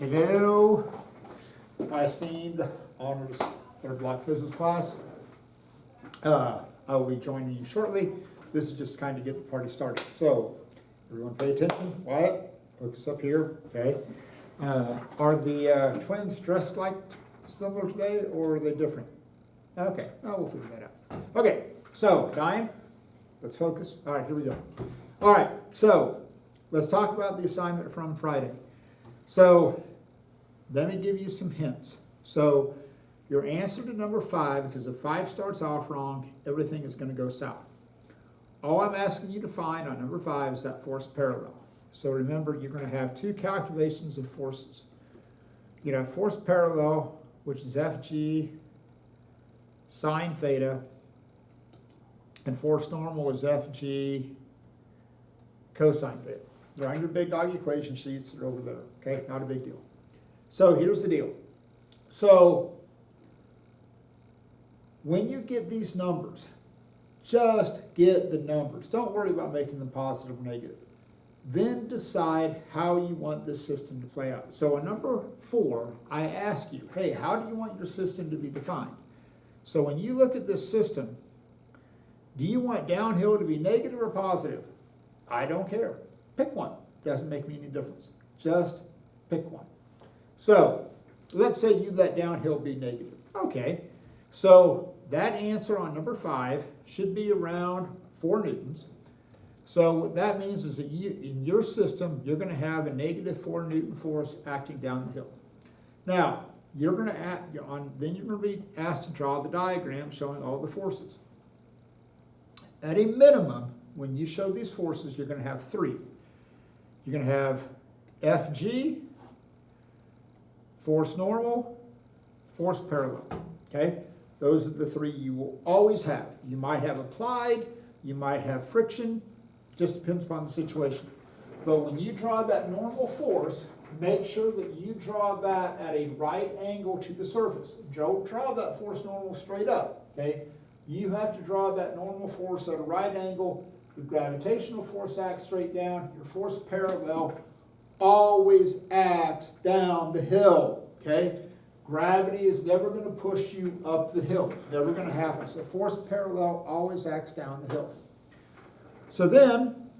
Hello, my esteemed honors third block physics class. I will be joining you shortly. This is just kind of get the party started. So, everyone pay attention. Wyatt, focus up here, okay? Are the twins dressed like similar today, or are they different? Okay, we'll figure that out. Okay, so, Diane, let's focus. All right, here we go. All right, so, let's talk about the assignment from Friday. So, let me give you some hints. So, your answer to number 5, because if 5 starts off wrong, everything is going to go south. All I'm asking you to find on number 5 is that force parallel. So remember, you're going to have 2 calculations of forces. You have force parallel, which is Fg sine theta, and force normal is Fg cosine theta. They're on your big dog equation sheets. They're over there. Okay, not a big deal. So here's the deal. So when you get these numbers, just get the numbers. Don't worry about making them positive or negative. Then decide how you want this system to play out. So on number 4, I ask you, hey, how do you want your system to be defined? So when you look at this system, do you want downhill to be negative or positive? I don't care. Pick one. Doesn't make me any difference. Just pick one. So let's say you let downhill be negative. Okay. So that answer on number 5 should be around 4 newtons. So what that means is that in your system, you're going to have a negative 4 Newton force acting down the hill. Now, then you're going to be asked to draw the diagram showing all the forces. At a minimum, when you show these forces, you're going to have 3. You're going to have Fg, force normal, force parallel. Okay? Those are the 3 you will always have. You might have applied, you might have friction, just depends upon the situation. But when you draw that normal force, make sure that you draw that at a right angle to the surface. Don't draw that force normal straight up. Okay? You have to draw that normal force at a right angle. Your gravitational force acts straight down. Your force parallel always acts down the hill. Okay? Gravity is never going to push you up the hill. It's never going to happen. So force parallel always acts down the hill. So then,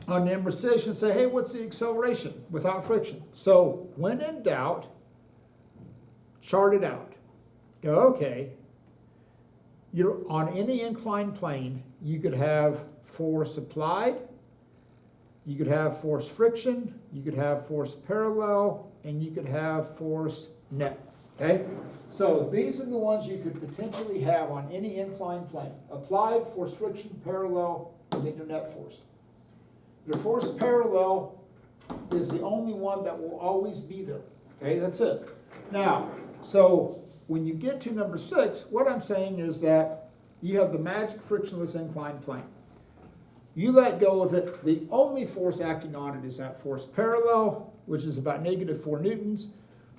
on number 6, you say, hey, what's the acceleration without friction? So when in doubt, chart it out. Go, okay, you're on any inclined plane, you could have force applied, you could have force friction, you could have force parallel, and you could have force net. Okay? So these are the ones you could potentially have on any inclined plane. Applied, force friction, parallel, and then your net force. Your force parallel is the only one that will always be there. Okay, that's it. Now, so when you get to number 6, what I'm saying is that you have the magic frictionless inclined plane. You let go of it. The only force acting on it is that force parallel, which is about negative 4 newtons.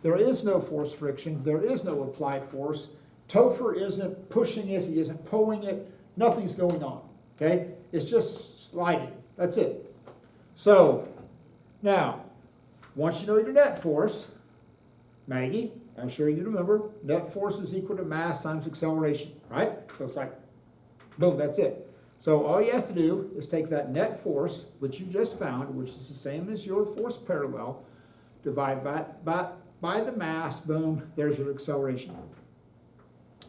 There is no force friction. There is no applied force. Topher isn't pushing it. He isn't pulling it. Nothing's going on. Okay? It's just sliding. That's it. So, now, once you know your net force, Maggie, I'm sure you remember, net force is equal to mass times acceleration, right? So it's like, boom, that's it. So all you have to do is take that net force, which you just found, which is the same as your force parallel, divide by the mass, boom, there's your acceleration.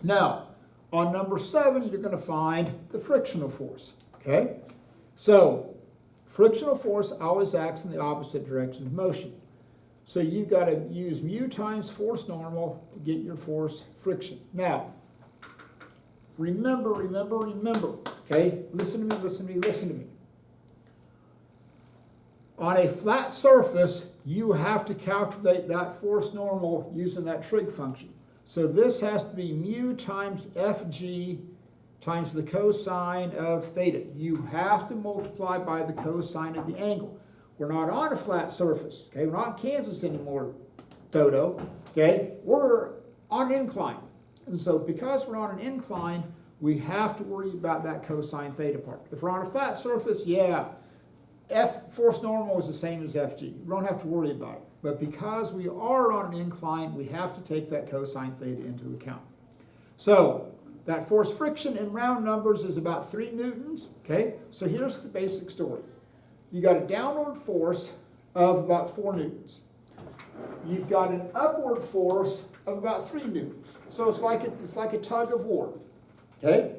Now, on number 7, you're going to find the frictional force, okay? So, frictional force always acts in the opposite direction of motion. So you've got to use mu times force normal to get your force friction. Now, remember, okay? Listen to me. On a flat surface, you have to calculate that force normal using that trig function. So this has to be mu times Fg times the cosine of theta. You have to multiply by the cosine of the angle. We're not on a flat surface, okay? We're not in Kansas anymore, Toto, okay? We're on an incline. And so because we're on an incline, we have to worry about that cosine theta part. If we're on a flat surface, yeah, F force normal is the same as Fg. We don't have to worry about it. but because we are on an incline, we have to take that cosine theta into account. So that force friction in round numbers is about 3 newtons, okay? So here's the basic story. You got a downward force of about 4 newtons. You've got an upward force of about 3 newtons. So it's like a tug of war, okay?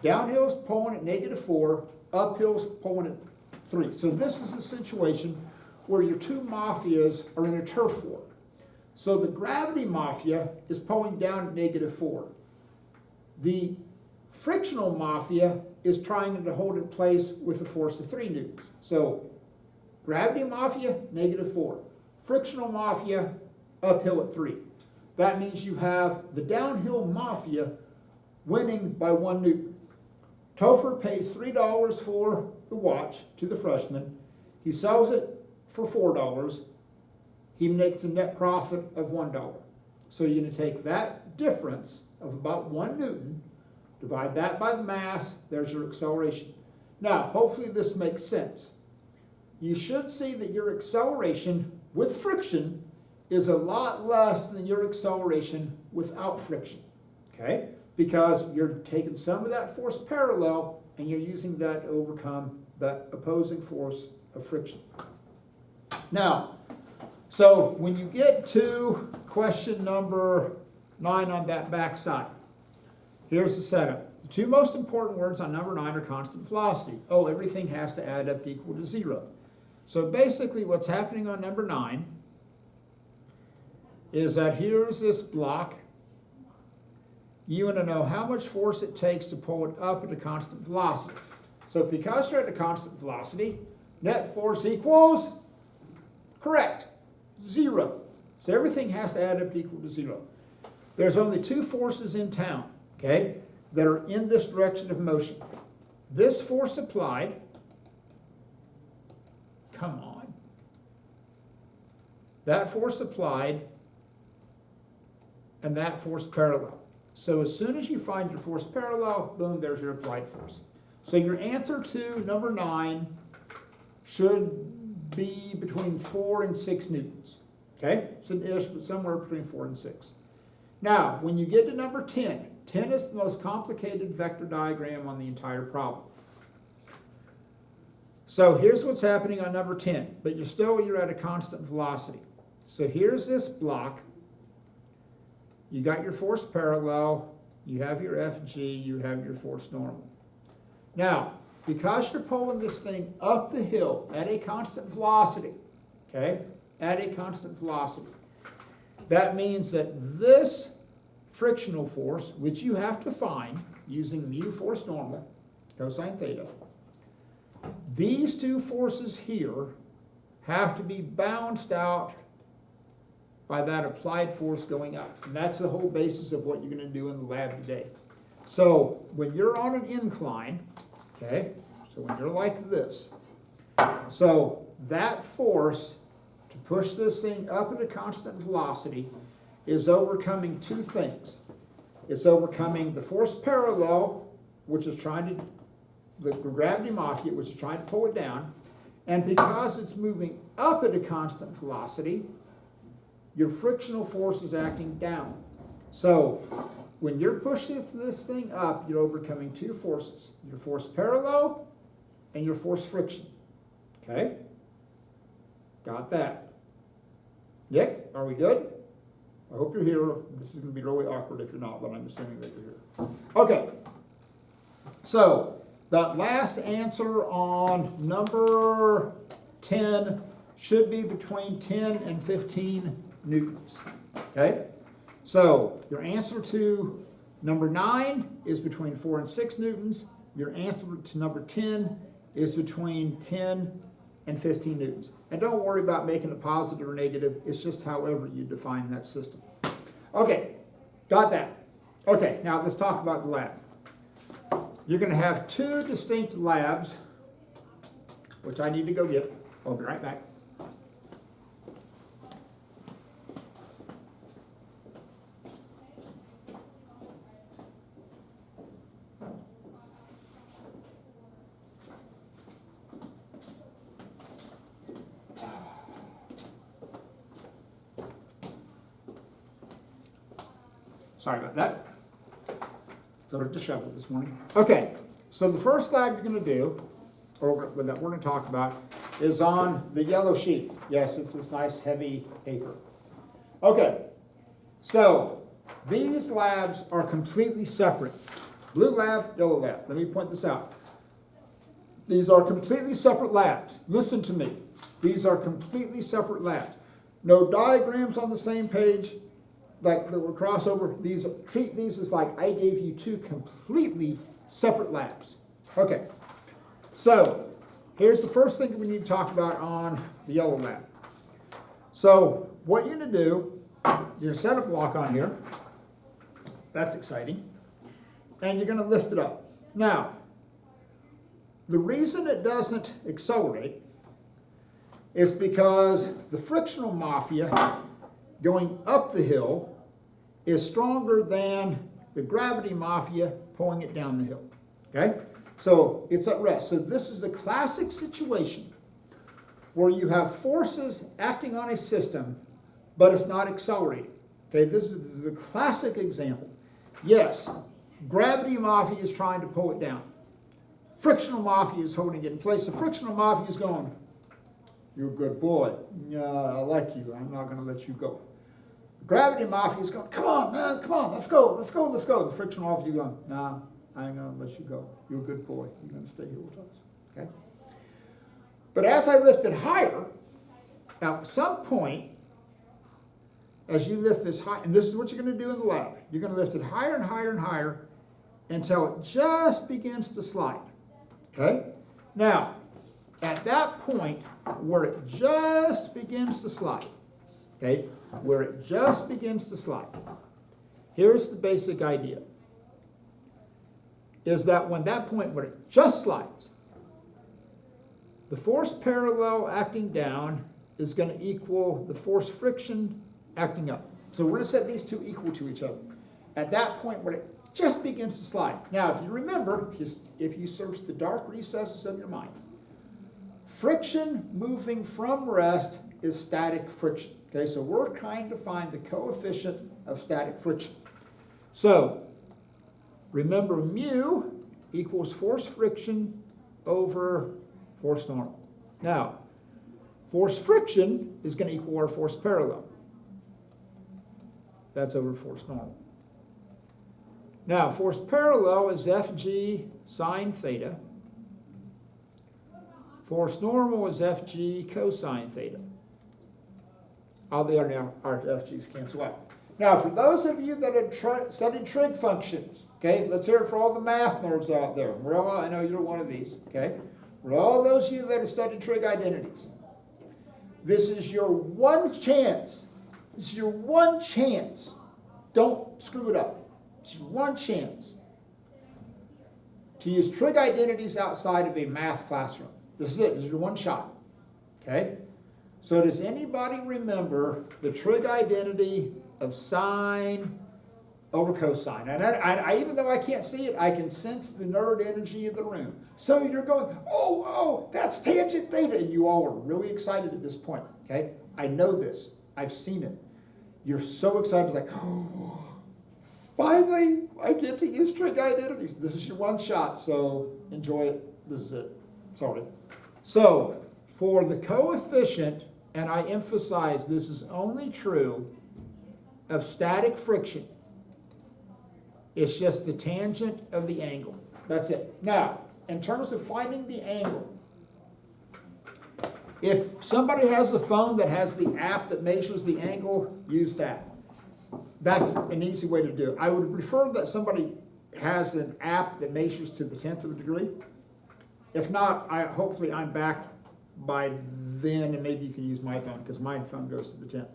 Downhill's pulling at -4, uphill's pulling at 3. So this is a situation where your two mafias are in a turf war. So the gravity mafia is pulling down at -4. The frictional mafia is trying to hold it in place with a force of 3 newtons. So gravity mafia, -4. Frictional mafia, uphill at 3. That means you have the downhill mafia winning by 1 newton. Topher pays $3 for the watch to the freshman. He sells it for $4. He makes a net profit of $1. So you're going to take that difference of about 1 newton, divide that by the mass, there's your acceleration. Now, hopefully this makes sense. You should see that your acceleration with friction is a lot less than your acceleration without friction, okay? Because you're taking some of that force parallel and you're using that to overcome that opposing force of friction. Now, so when you get to question number 9 on that back side, here's the setup. The 2 most important words on number 9 are constant velocity. Oh, everything has to add up to equal to 0. So basically what's happening on number 9 is that here's this block. You want to know how much force it takes to pull it up at a constant velocity. So because you're at a constant velocity, net force equals, correct, 0. So everything has to add up to equal to 0. There's only 2 forces in town, okay, that are in this direction of motion. This force applied, come on, that force applied, and that force parallel. So as soon as you find your force parallel, boom, there's your applied force. So your answer to number 9 should be between 4 and 6 newtons. Okay? So somewhere between 4 and 6. Now, when you get to number 10, 10 is the most complicated vector diagram on the entire problem. So here's what's happening on number 10, but you're at a constant velocity. So here's this block. You got your force parallel, you have your F and G, you have your force normal. Now, because you're pulling this thing up the hill at a constant velocity, okay, at a constant velocity, that means that this frictional force, which you have to find using mu force normal, cosine theta, these 2 forces here have to be balanced out by that applied force going up. And that's the whole basis of what you're going to do in the lab today. So when you're on an incline, okay, so when you're like this, so that force to push this thing up at a constant velocity is overcoming 2 things. It's overcoming the force parallel, which is trying to, the gravity mafia, which is trying to pull it down, and because it's moving up at a constant velocity, your frictional force is acting down. So when you're pushing this thing up, you're overcoming 2 forces, your force parallel and your force friction. Okay? Got that? Nick, are we good? I hope you're here. This is going to be really awkward if you're not, but I'm assuming that you're here. Okay. So that last answer on number 10 should be between 10 and 15 newtons. Okay? So your answer to number 9 is between 4 and 6 newtons. Your answer to number 10 is between 10 and 15 newtons. And don't worry about making it positive or negative. It's just however you define that system. Okay, got that. Okay, now let's talk about the lab. You're going to have 2 distinct labs, which I need to go get. I'll be right back. Sorry about that. Started disheveled this morning. Okay, so the first lab you're going to do, or that we're going to talk about, is on the yellow sheet. Yes, it's this nice heavy paper. Okay, so these labs are completely separate. Blue lab, yellow lab. Let me point this out. These are completely separate labs. Listen to me. These are completely separate labs. No diagrams on the same page like that will cross over. Treat these as like I gave you two completely separate labs. Okay, so here's the first thing that we need to talk about on the yellow lab. So what you're going to do, you're set a block on here. That's exciting. And you're going to lift it up. Now, the reason it doesn't accelerate is because the frictional mafia going up the hill is stronger than the gravity mafia pulling it down the hill. Okay? So it's at rest. So this is a classic situation where you have forces acting on a system, but it's not accelerating. Okay, this is a classic example. Yes, gravity mafia is trying to pull it down. Frictional mafia is holding it in place. The frictional mafia is going, you're a good boy. Yeah, I like you. I'm not going to let you go. The gravity mafia is going, come on, man, come on, let's go, let's go, let's go. The frictional mafia is going, nah, I ain't going to let you go. You're a good boy. You're going to stay here with us. Okay? But as I lift it higher, at some point, as you lift this high, and this is what you're going to do in the lab, you're going to lift it higher and higher and higher until it just begins to slide. Okay? Now, at that point where it just begins to slide, okay, where it just begins to slide, here's the basic idea, is that when that point where it just slides, the force parallel acting down is going to equal the force friction acting up. So we're going to set these two equal to each other. At that point where it just begins to slide. Now, if you remember, if you search the dark recesses of your mind, friction moving from rest is static friction. Okay, so we're trying to find the coefficient of static friction. So, remember mu equals force friction over force normal. Now, force friction is going to equal our force parallel. That's over force normal. Now, force parallel is Fg sine theta. Force normal is Fg cosine theta. All the other Fg's cancel out. Now, for those of you that have studied trig functions, okay, let's hear it for all the math nerds out there. I know you're one of these, okay? For all those of you that have studied trig identities, this is your one chance. This is your one chance. Don't screw it up. It's your one chance to use trig identities outside of a math classroom. This is it. This is your one shot. Okay? So does anybody remember the trig identity of sine over cosine? And I even though I can't see it, I can sense the nerd energy in the room. So you're going, oh, that's tangent theta. And you all are really excited at this point. Okay? I know this. I've seen it. You're so excited. It's like, oh, finally, I get to use trig identities. This is your one shot, so enjoy it. This is it. Sorry. So, for the coefficient, and I emphasize this is only true of static friction, it's just the tangent of the angle. That's it. Now, in terms of finding the angle, if somebody has a phone that has the app that measures the angle, use that. That's an easy way to do it. I would prefer that somebody has an app that measures to the 10th of a degree. If not, hopefully I'm back by then, and maybe you can use my phone, because my phone goes to the 10th.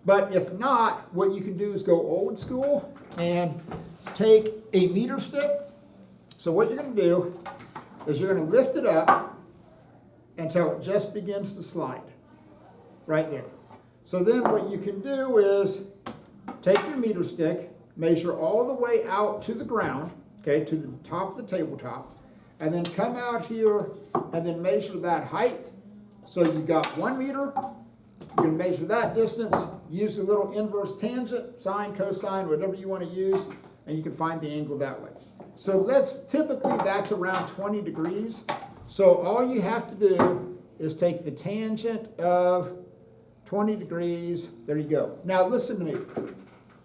But if not, what you can do is go old school and take a meter stick. So what you're going to do is you're going to lift it up until it just begins to slide. Right there. So then what you can do is take your meter stick, measure all the way out to the ground, okay, to the top of the tabletop, and then come out here and then measure that height. So you got 1 meter, you can measure that distance, use a little inverse tangent, sine, cosine, whatever you want to use, and you can find the angle that way. So typically that's around 20 degrees. So all you have to do is take the tangent of 20 degrees. There you go. Now listen to me.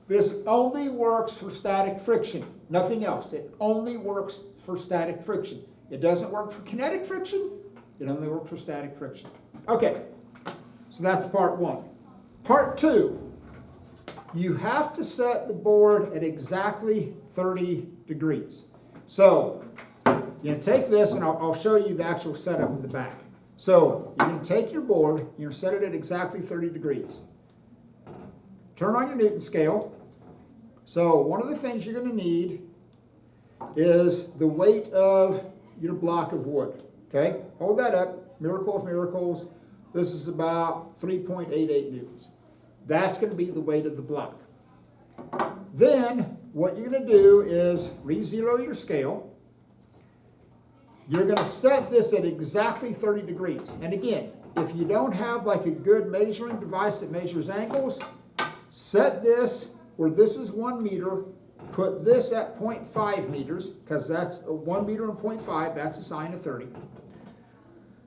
This only works for static friction, nothing else. It only works for static friction. It doesn't work for kinetic friction. It only works for static friction. Okay, so that's part one. Part two, you have to set the board at exactly 30 degrees. So you're going to take this, and I'll show you the actual setup in the back. So you're going to take your board, you're going to set it at exactly 30 degrees. Turn on your Newton scale. So one of the things you're going to need is the weight of your block of wood. Okay, hold that up. Miracle of miracles. This is about 3.88 newtons. That's going to be the weight of the block. Then what you're going to do is re-zero your scale. You're going to set this at exactly 30 degrees. And again, if you don't have like a good measuring device that measures angles, set this where this is 1 meter, put this at 0.5 meters, because that's 1 meter and 0.5, that's a sine of 30.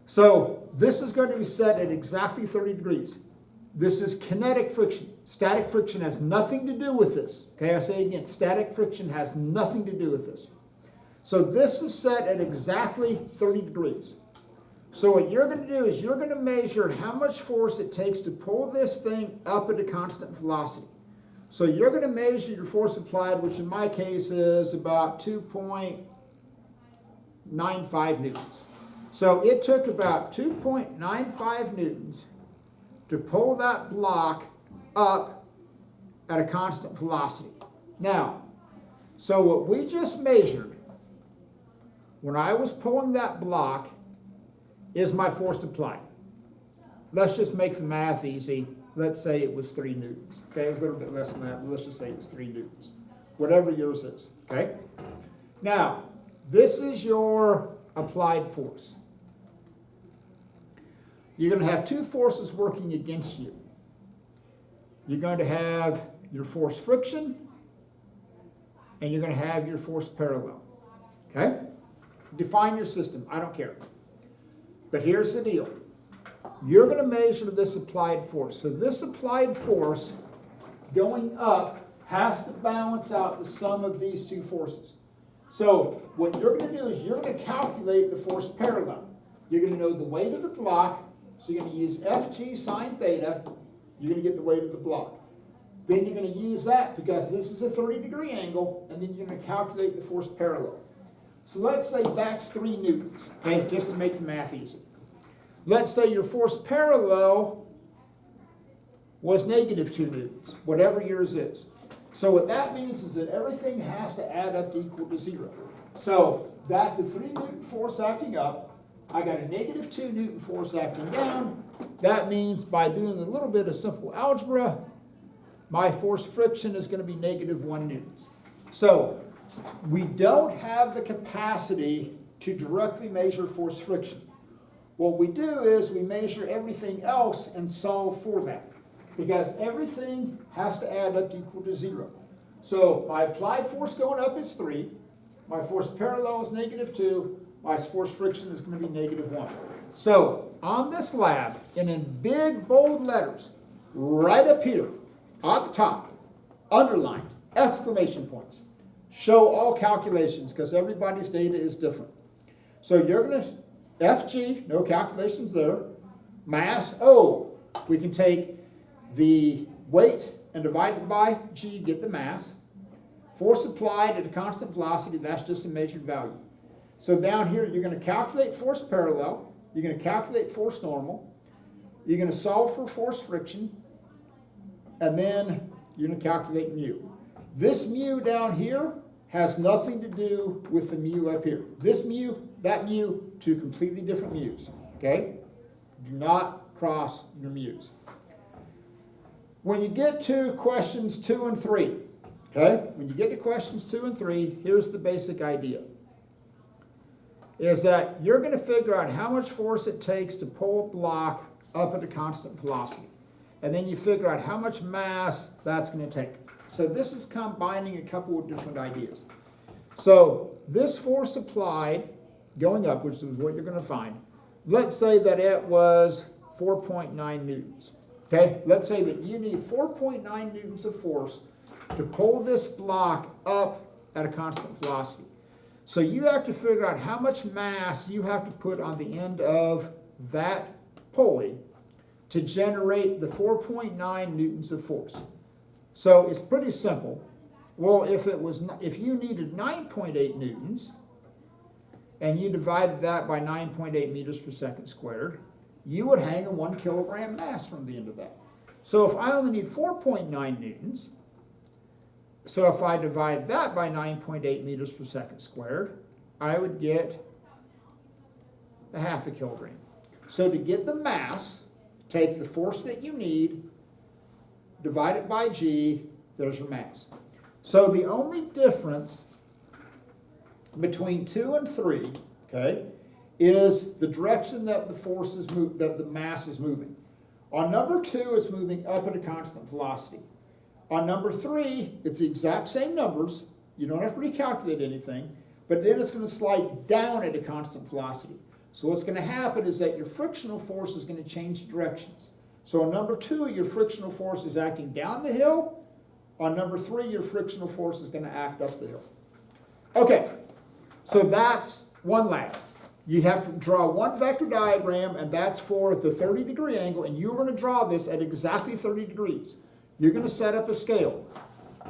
So this is going to be set at exactly 30 degrees. This is kinetic friction. Static friction has nothing to do with this. Okay, I say again, static friction has nothing to do with this. So this is set at exactly 30 degrees. So what you're going to do is you're going to measure how much force it takes to pull this thing up at a constant velocity. So you're going to measure your force applied, which in my case is about 2.95 newtons. So it took about 2.95 newtons to pull that block up at a constant velocity. Now, so what we just measured when I was pulling that block is my force applied. Let's just make the math easy. Let's say it was 3 newtons. Okay, it was a little bit less than that, but let's just say it was 3 newtons. Whatever yours is, okay? Now, this is your applied force. You're going to have two forces working against you. You're going to have your force friction, and you're going to have your force parallel. Okay? Define your system. I don't care. But here's the deal. You're going to measure this applied force. So this applied force going up has to balance out the sum of these two forces. So what you're going to do is you're going to calculate the force parallel. You're going to know the weight of the block. So you're going to use Fg sine theta. You're going to get the weight of the block. Then you're going to use that because this is a 30-degree angle, and then you're going to calculate the force parallel. So let's say that's 3 newtons, okay, just to make the math easy. Let's say your force parallel was -2 newtons, whatever yours is. So what that means is that everything has to add up to equal to 0. So that's a 3 Newton force acting up. I got a -2 Newton force acting down. That means by doing a little bit of simple algebra, my force friction is going to be -1 newtons. So we don't have the capacity to directly measure force friction. What we do is we measure everything else and solve for that, because everything has to add up to equal to 0. So my applied force going up is 3. My force parallel is -2. My force friction is going to be -1. So on this lab, and in big bold letters, right up here, at the top, underlined, exclamation points, show all calculations, because everybody's data is different. So you're going to, Fg, no calculations there. Mass, oh, we can take the weight and divide it by g, get the mass. Force applied at a constant velocity, that's just a measured value. So down here, you're going to calculate force parallel. You're going to calculate force normal. You're going to solve for force friction. And then you're going to calculate mu. This mu down here has nothing to do with the mu up here. This mu, that mu, two completely different mu's. Okay? Do not cross your mu's. When you get to questions 2 and 3, okay? When you get to questions 2 and 3, here's the basic idea. Is that you're going to figure out how much force it takes to pull a block up at a constant velocity. and then you figure out how much mass that's going to take. So this is combining a couple of different ideas. So this force applied going up, which is what you're going to find, let's say that it was 4.9 newtons. Okay, let's say that you need 4.9 newtons of force to pull this block up at a constant velocity. So you have to figure out how much mass you have to put on the end of that pulley to generate the 4.9 newtons of force. So it's pretty simple. Well, if you needed 9.8 newtons and you divided that by 9.8 meters per second squared, you would hang a 1 kilogram mass from the end of that. So if I only need 4.9 newtons, so if I divide that by 9.8 meters per second squared, I would get a half a kilogram. So to get the mass, take the force that you need, divide it by g, there's your mass. So the only difference between 2 and 3, okay, is the direction that the force is that the mass is moving. On number 2, it's moving up at a constant velocity. On number 3, it's the exact same numbers. You don't have to recalculate anything, but then it's going to slide down at a constant velocity. So what's going to happen is that your frictional force is going to change directions. So on number 2, your frictional force is acting down the hill. On number 3, your frictional force is going to act up the hill. Okay, so that's one lab. You have to draw one vector diagram, and that's for the 30-degree angle, and you're going to draw this at exactly 30 degrees. You're going to set up a scale.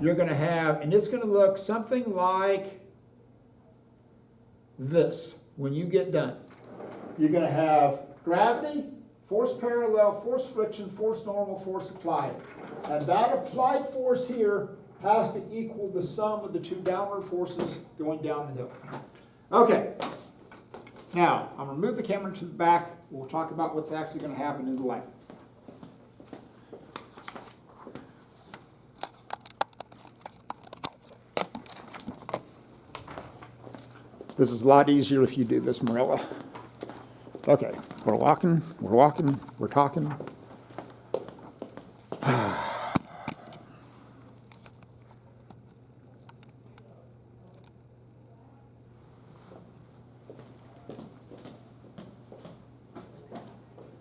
You're going to have, and it's going to look something like this when you get done. You're going to have gravity, force parallel, force friction, force normal, force applied. And that applied force here has to equal the sum of the two downward forces going down the hill. Okay. Now, I'm going to move the camera to the back. We'll talk about what's actually going to happen in the lab. This is a lot easier if you do this, Marilla. Okay, we're walking, we're talking.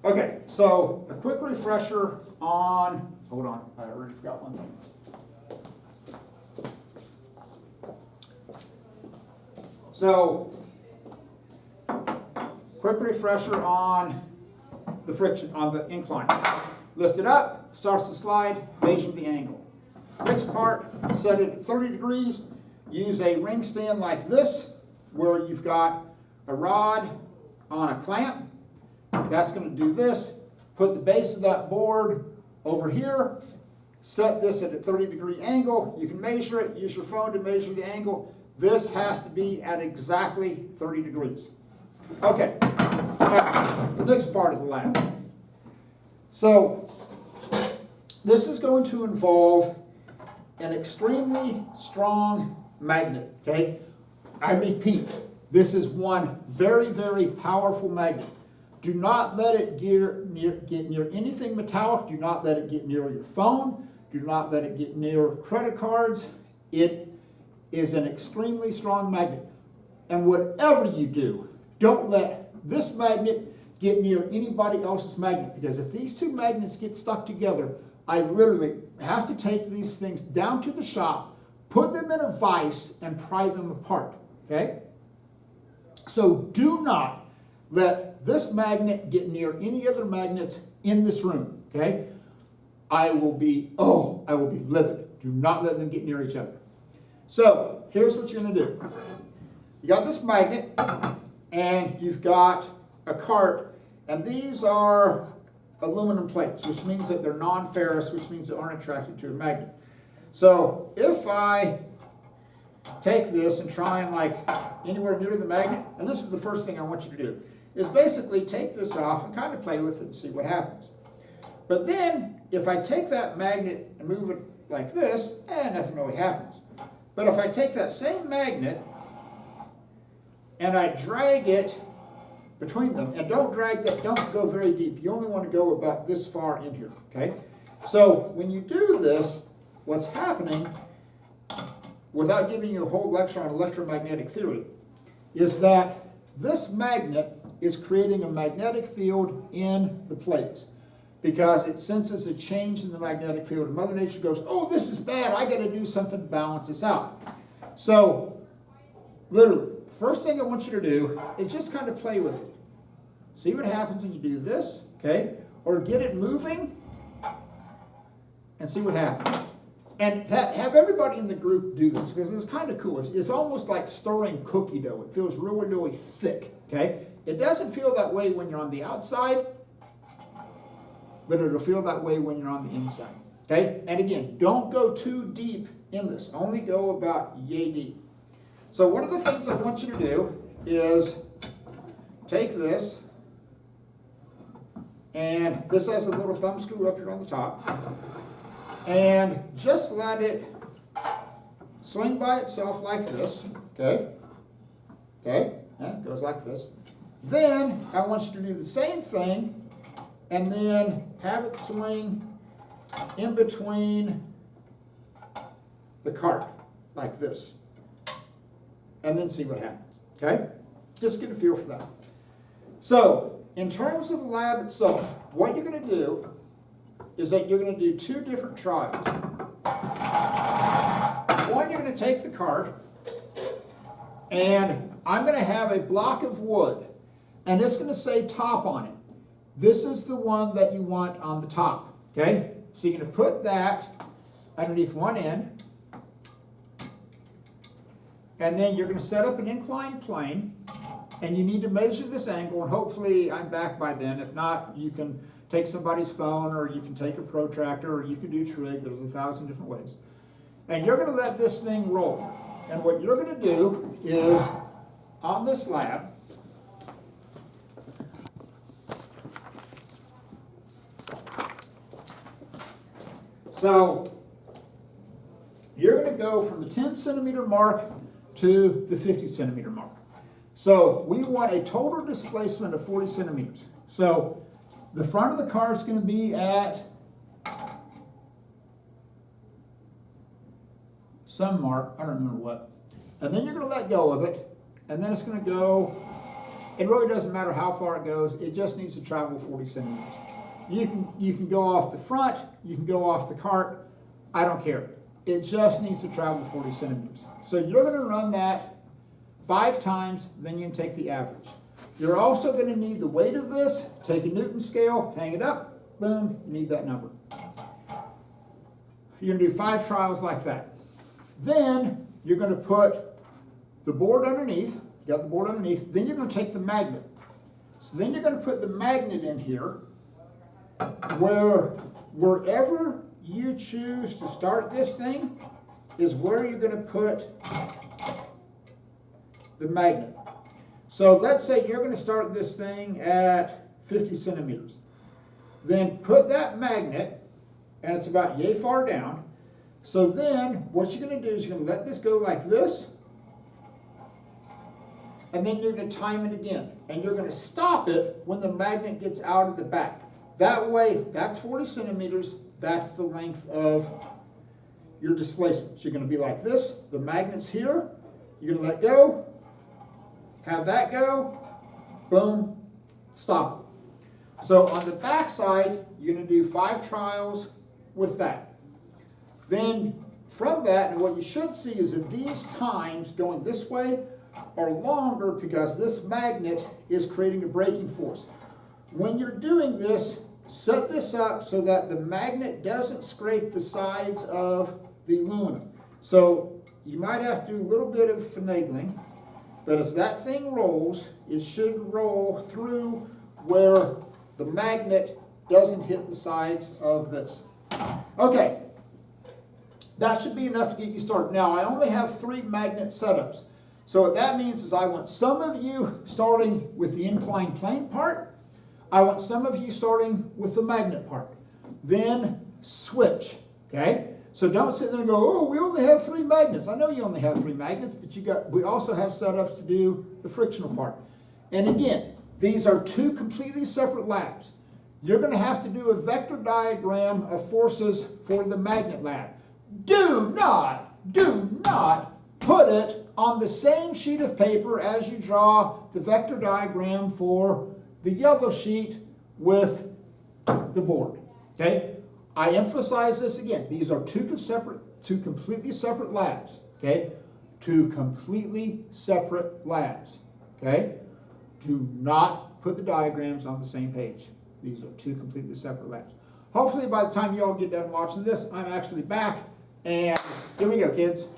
Okay, so a quick refresher on, hold on, I already forgot one thing. So, quick refresher on the friction, on the incline. Lift it up, starts to slide, measure the angle. Next part, set it at 30 degrees. Use a ring stand like this, where you've got a rod on a clamp. That's going to do this. Put the base of that board over here. Set this at a 30-degree angle. You can measure it. Use your phone to measure the angle. This has to be at exactly 30 degrees. Okay, now, the next part of the lab. So, this is going to involve an extremely strong magnet, okay? I repeat, this is one very, very powerful magnet. Do not let it get near anything metallic. Do not let it get near your phone. Do not let it get near credit cards. It is an extremely strong magnet. And whatever you do, don't let this magnet get near anybody else's magnet, because if these two magnets get stuck together, I literally have to take these things down to the shop, put them in a vise, and pry them apart, okay? So do not let this magnet get near any other magnets in this room, okay? I will be livid. Do not let them get near each other. So, here's what you're going to do. You got this magnet, and you've got a cart, and these are aluminum plates, which means that they're non-ferrous, which means they aren't attracted to a magnet. So, if I take this and try and like anywhere near the magnet, and this is the first thing I want you to do, is basically take this off and kind of play with it and see what happens. But then, if I take that magnet and move it like this, nothing really happens. But if I take that same magnet and I drag it between them, and don't go very deep. You only want to go about this far in here, okay? So when you do this, what's happening, without giving you a whole lecture on electromagnetic theory, is that this magnet is creating a magnetic field in the plates because it senses a change in the magnetic field. And Mother Nature goes, oh, this is bad. I got to do something to balance this out. So literally, the first thing I want you to do is just kind of play with it. See what happens when you do this, okay? Or get it moving and see what happens. And have everybody in the group do this because it's kind of cool. It's almost like stirring cookie dough. It feels really, really thick, okay? It doesn't feel that way when you're on the outside, but it'll feel that way when you're on the inside, okay? And again, don't go too deep in this. Only go about yay deep. So one of the things I want you to do is take this, and this has a little thumb screw up here on the top, and just let it swing by itself like this, okay? Okay, yeah, it goes like this. Then I want you to do the same thing, and then have it swing in between the cart, like this. And then see what happens, okay? Just get a feel for that. So, in terms of the lab itself, what you're going to do is that you're going to do two different trials. One, you're going to take the cart, and I'm going to have a block of wood, and it's going to say top on it. This is the one that you want on the top, okay? So you're going to put that underneath one end, and then you're going to set up an inclined plane, and you need to measure this angle, and hopefully I'm back by then. If not, you can take somebody's phone, or you can take a protractor, or you can do trig. There's 1,000 different ways. And you're going to let this thing roll. And what you're going to do is, on this slab, so you're going to go from the 10 centimeter mark to the 50 centimeter mark. So we want a total displacement of 40 centimeters. So the front of the car is going to be at some mark, I don't remember what. And then you're going to let go of it, and then it's going to go, it really doesn't matter how far it goes, it just needs to travel 40 centimeters. You can go off the front, you can go off the cart, I don't care. It just needs to travel 40 centimeters. So you're going to run that 5 times, then you can take the average. You're also going to need the weight of this. Take a Newton scale, hang it up, boom, you need that number. You're going to do 5 trials like that. Then you're going to put the board underneath, got the board underneath, then you're going to take the magnet. So then you're going to put the magnet in here, wherever you choose to start this thing is where you're going to put the magnet. So let's say you're going to start this thing at 50 centimeters. Then put that magnet, and it's about yay far down. So then what you're going to do is you're going to let this go like this, and then you're going to time it again. And you're going to stop it when the magnet gets out of the back. That way, that's 40 centimeters, that's the length of your displacement. So you're going to be like this, the magnet's here, you're going to let go, have that go, boom, stop it. So on the back side, you're going to do 5 trials with that. Then from that, and what you should see is that these times going this way are longer because this magnet is creating a braking force. When you're doing this, set this up so that the magnet doesn't scrape the sides of the aluminum. So you might have to do a little bit of finagling, but as that thing rolls, it should roll through where the magnet doesn't hit the sides of this. Okay, that should be enough to get you started. Now, I only have 3 magnet setups. So what that means is I want some of you starting with the inclined plane part. I want some of you starting with the magnet part. Then switch, okay? So don't sit there and go, oh, we only have 3 magnets. I know you only have 3 magnets, but we also have setups to do the frictional part. And again, these are 2 completely separate labs. you're going to have to do a vector diagram of forces for the magnet lab. Do not put it on the same sheet of paper as you draw the vector diagram for the yellow sheet with the board. Okay? I emphasize this again. These are two completely separate labs. Okay? Two completely separate labs. Okay? Do not put the diagrams on the same page. These are two completely separate labs. Hopefully by the time you all get done watching this, I'm actually back. And here we go, kids.